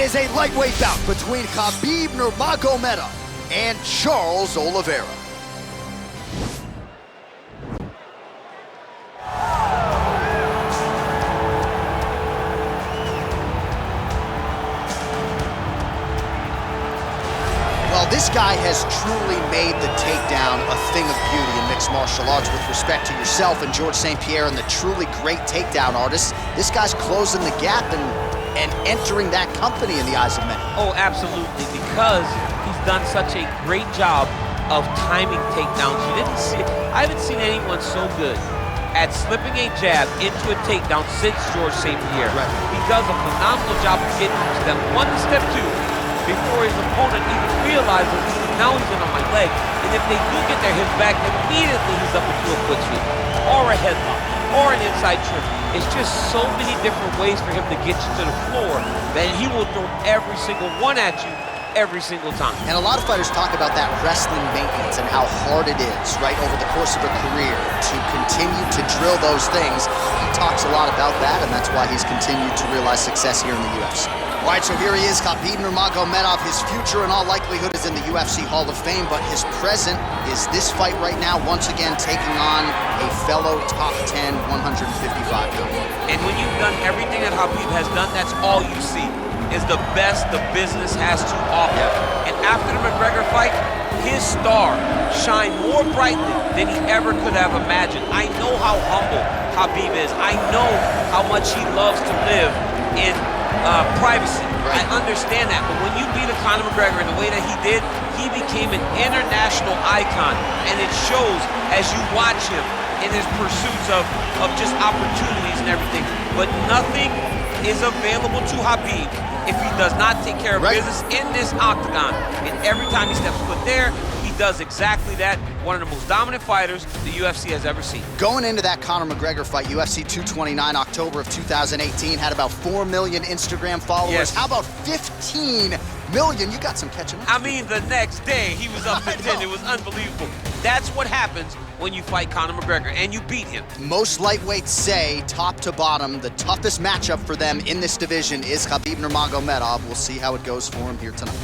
is a lightweight bout between Khabib Nurmagomedov and Charles Oliveira. Well, this guy has truly made the takedown a thing of beauty in mixed martial arts. With respect to yourself and George St. Pierre and the truly great takedown artists, this guy's closing the gap and entering that company in the eyes of many. Oh, absolutely, because he's done such a great job of timing takedowns. I haven't seen anyone so good at slipping a jab into a takedown since George St. Pierre. Right. He does a phenomenal job of getting to step 1 to step 2 before his opponent even realizes now he's in on my leg. And if they do get their hips back, immediately he's up into a foot sweep or a headlock or an inside trip. It's just so many different ways for him to get you to the floor that he will throw every single one at you every single time. And a lot of fighters talk about that wrestling maintenance and how hard it is, right, over the course of a career to continue to drill those things. He talks a lot about that, and that's why he's continued to realize success here in the UFC. All right, so here he is, Khabib Nurmagomedov. His future in all likelihood is in the UFC Hall of Fame, but his present is this fight right now, once again taking on a fellow top 10, 155-pounder. And when you've done everything that Khabib has done, that's all you see is the best the business has to offer. And after the McGregor fight, his star shined more brightly than he ever could have imagined. I know how humble Khabib is. I know how much he loves to live in privacy. Right. I understand that, but when you beat Conor McGregor in the way that he did, he became an international icon, and it shows as you watch him in his pursuits of just opportunities and everything. But nothing is available to Khabib if he does not take care of business in this octagon. And every time he steps foot there, he does exactly that. One of the most dominant fighters the UFC has ever seen. Going into that Conor McGregor fight, UFC 229, October of 2018, had about 4 million Instagram followers. Yes. How about 15 million? You got some catching up. I mean, the next day, he was up to 10. It was unbelievable. That's what happens when you fight Conor McGregor and you beat him. Most lightweights say, top to bottom, the toughest matchup for them in this division is Khabib Nurmagomedov. We'll see how it goes for him here tonight.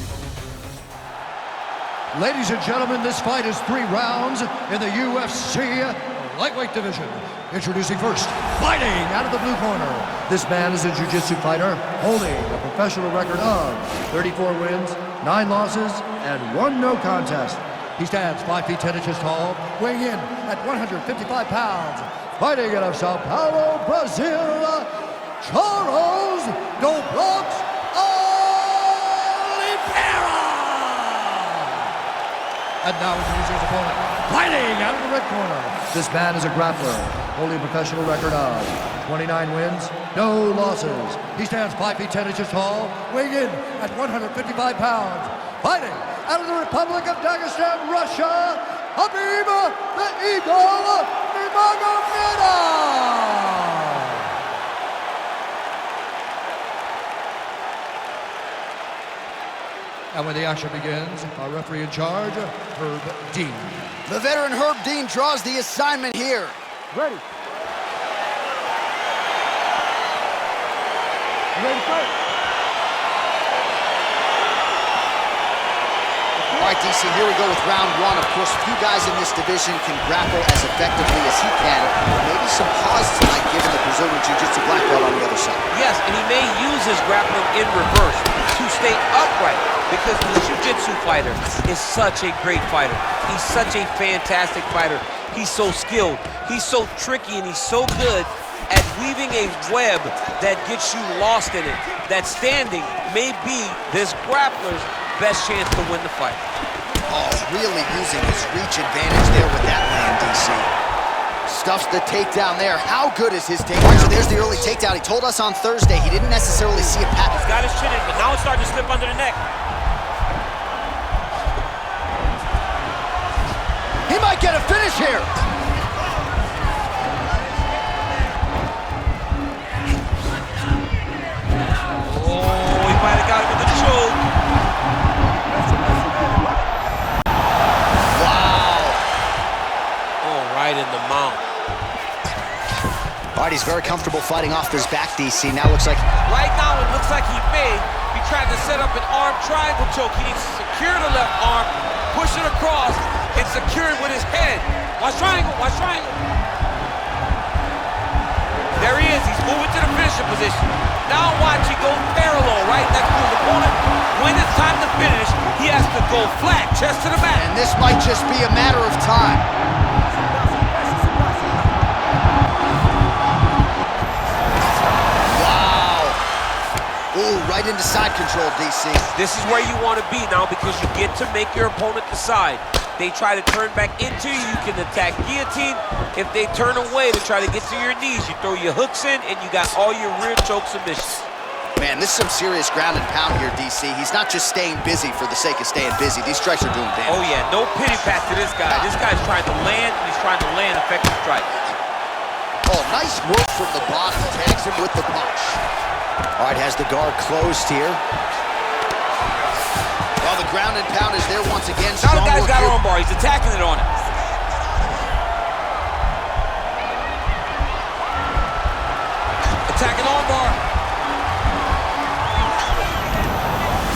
Ladies and gentlemen, this fight is 3 rounds in the UFC lightweight division. Introducing first, fighting out of the blue corner. This man is a jiu-jitsu fighter holding a professional record of 34 wins, 9 losses, and 1 no contest. He stands 5 feet 10 inches tall, weighing in at 155 pounds. Fighting out of Sao Paulo, Brazil, Charles Oliveira. And now introducing his opponent, fighting out of the red corner. This man is a grappler, holding a professional record of 29 wins, no losses. He stands 5 feet 10 inches tall, weighing in at 155 pounds. Fighting out of the Republic of Dagestan, Russia, Khabib the Eagle Nurmagomedov. And when the action begins, our referee in charge, Herb Dean. The veteran Herb Dean draws the assignment here. Ready. Ready to fight. All right, DC, here we go with round 1. Of course, few guys in this division can grapple as effectively as he can. Maybe some pause tonight given the Brazilian Jiu-Jitsu black belt on the other side. Yes, and he may use his grappling in reverse to stay upright, because the jiu-jitsu fighter is such a great fighter. He's such a fantastic fighter. He's so skilled, he's so tricky, and he's so good at weaving a web that gets you lost in it. That standing may be this grappler's best chance to win the fight. Oh, really using his reach advantage there with that land, DC. Stuffs the takedown there. How good is his takedown? So there's the early takedown. He told us on Thursday he didn't necessarily see a pattern. He's got his chin in, but now it's starting to slip under the neck. He might get a finish here. Oh, he might have got him with the choke. Wow. Oh, right in the mouth. All right, he's very comfortable fighting off his back, DC. Now looks like... Right now, it looks like he may be trying to set up an arm triangle choke. He needs to secure the left arm, push it across, and secure it with his head. Watch triangle, watch triangle. There he is, he's moving to the finishing position. Now watch, he goes parallel right next to his opponent. When it's time to finish, he has to go flat, chest to the mat. And this might just be a matter of time. Wow. Ooh, right into side control, DC. This is where you want to be now because you get to make your opponent decide. They try to turn back into you, you can attack guillotine. If they turn away to try to get to your knees, you throw your hooks in and you got all your rear choke submissions. Man, this is some serious ground and pound here, DC. He's not just staying busy for the sake of staying busy. These strikes are doing damage. Oh yeah, no pity pat to this guy. This guy's trying to land, and he's trying to land effective strikes. Oh, nice work from the bottom. Tags him with the punch. All right, has the guard closed here. Well, the ground and pound is there once again. Now the guy's got arm bar. He's attacking it on it. Attacking arm bar.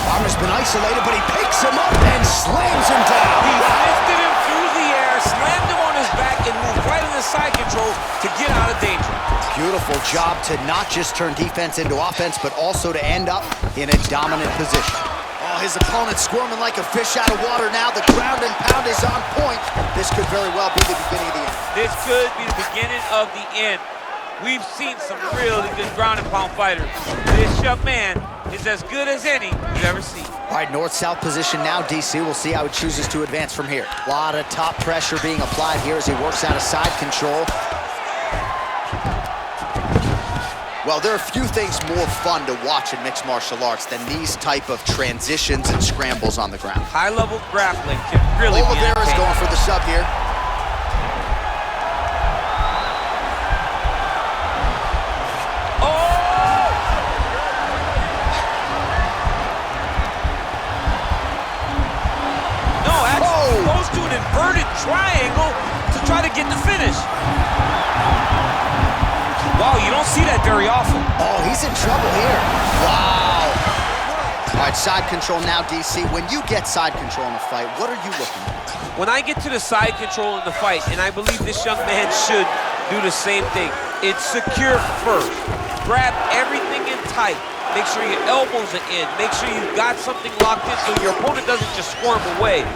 Arm has been isolated, but he picks him up and slams him down. He lifted him through the air, slammed him on his back, and moved right into side control to get out of danger. Beautiful job to not just turn defense into offense, but also to end up in a dominant position. Oh, his opponent's squirming like a fish out of water now. The ground and pound is on point. This could very well be the beginning of the end. This could be the beginning of the end. We've seen some really good ground and pound fighters. This young man is as good as any you've ever seen. All right, north-south position now, DC. We'll see how he chooses to advance from here. A lot of top pressure being applied here as he works out of side control. Well, there are few things more fun to watch in mixed martial arts than these type of transitions and scrambles on the ground. High-level grappling can really be Oliveira's going for the sub here. Inverted triangle to try to get the finish. Wow, you don't see that very often. Oh, he's in trouble here. Wow. All right, side control now, DC. When you get side control in a fight, what are you looking at? When I get to the side control in the fight, and I believe this young man should do the same thing, it's secure first. Grab everything in tight. Make sure your elbows are in. Make sure you've got something locked in so your opponent doesn't just squirm away.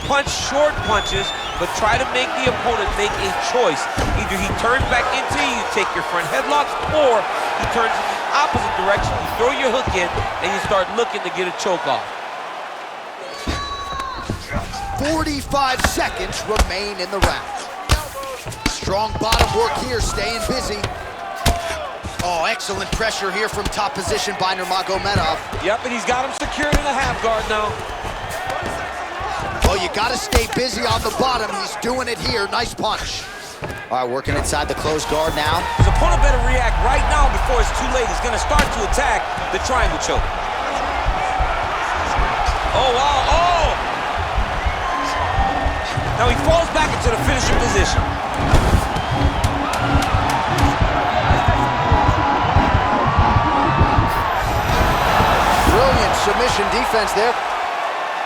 Punch short punches, but try to make the opponent make a choice. Either he turns back into you, take your front headlocks, or he turns in the opposite direction. You throw your hook in, and you start looking to get a choke off. 45 seconds remain in the round. Strong bottom work here, staying busy. Oh, excellent pressure here from top position by Nurmagomedov. Yep, and he's got him secured in a half guard now. Oh, you gotta stay busy on the bottom. He's doing it here. Nice punch. All right, working inside the closed guard now. His opponent better react right now before it's too late. He's gonna start to attack the triangle choke. Oh, wow, oh! Now he falls back into the finishing position. Brilliant submission defense there.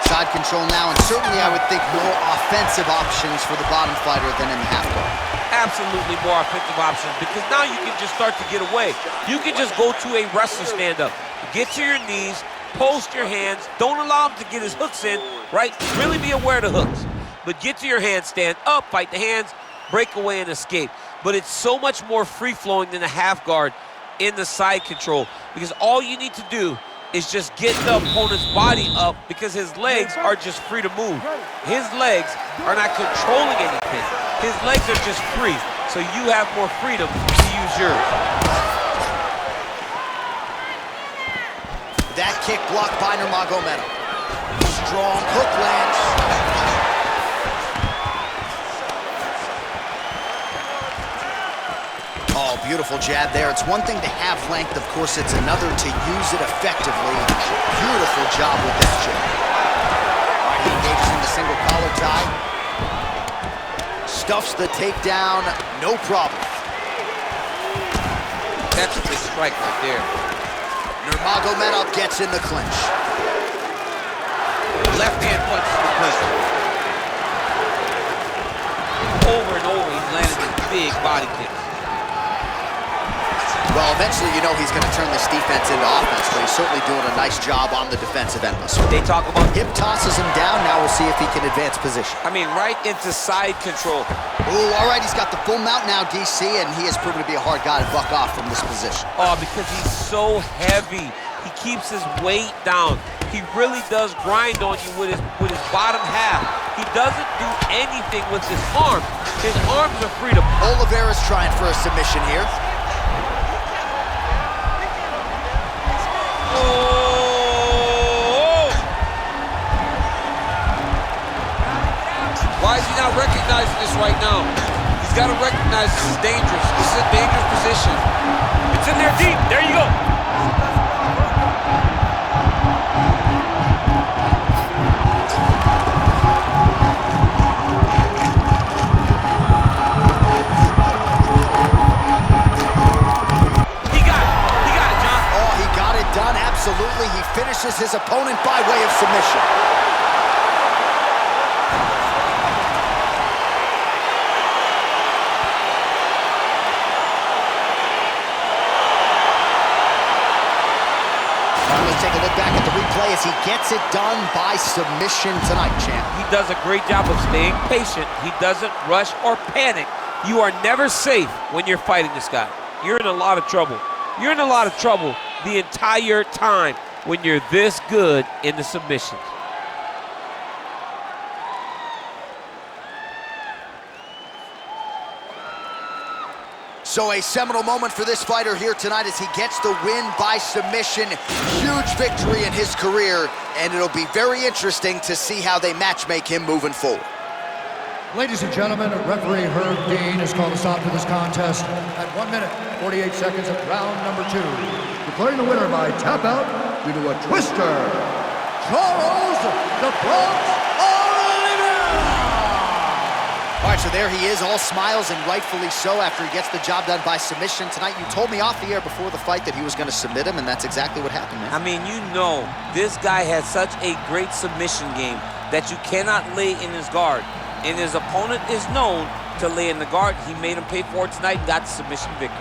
Side control now, and certainly I would think more offensive options for the bottom fighter than in the half guard. Absolutely more offensive options, because now you can just start to get away. You can just go to a wrestler stand-up. Get to your knees, post your hands, don't allow him to get his hooks in, right? Really be aware of the hooks. But get to your hands, stand up, fight the hands, break away and escape. But it's so much more free-flowing than a half guard in the side control, because all you need to do is just get the opponent's body up, because his legs are just free to move. His legs are not controlling anything. His legs are just free, so you have more freedom to use yours. That kick blocked by Nurmagomedov. Strong hook lands. Oh, beautiful jab there. It's one thing to have length, of course, it's another to use it effectively. Beautiful job with that jab. All right, he engages in the single collar tie. Stuffs the takedown, no problem. That's a big strike right there. Nurmagomedov gets in the clinch. left hand punches with pleasure. Over and over, he's landed these big body kicks. Well, eventually, you know he's going to turn this defense into offense, but he's certainly doing a nice job on the defensive end. They talk about hip tosses him down. Now we'll see if he can advance position. I mean, right into side control. Ooh, all right, he's got the full mount now, DC, and he has proven to be a hard guy to buck off from this position. Oh, because he's so heavy. He keeps his weight down. He really does grind on you with his bottom half. He doesn't do anything with his arms. His arms are free to... Oliveira's trying for a submission here. Why is he not recognizing this right now? He's got to recognize this is dangerous. This is a dangerous position. It's in there deep. There you go. He got it, John. Oh, he got it done. Absolutely. He finishes his opponent by way of submission. Take a look back at the replay as he gets it done by submission tonight, champ. He does a great job of staying patient. He doesn't rush or panic. You are never safe when you're fighting this guy. You're in a lot of trouble. You're in a lot of trouble the entire time when you're this good in the submissions. So a seminal moment for this fighter here tonight as he gets the win by submission. Huge victory in his career, and it'll be very interesting to see how they matchmake him moving forward. Ladies and gentlemen, referee Herb Dean has called a stop to this contest at 1 minute, 48 seconds of round number 2. Declaring the winner by tap out due to a twister, Charles the Bronx Oliveira! All right, so there he is, all smiles, and rightfully so after he gets the job done by submission tonight. You told me off the air before the fight that he was going to submit him, and that's exactly what happened, man. I mean, you know, this guy has such a great submission game that you cannot lay in his guard. And his opponent is known to lay in the guard. He made him pay for it tonight and got the submission victory.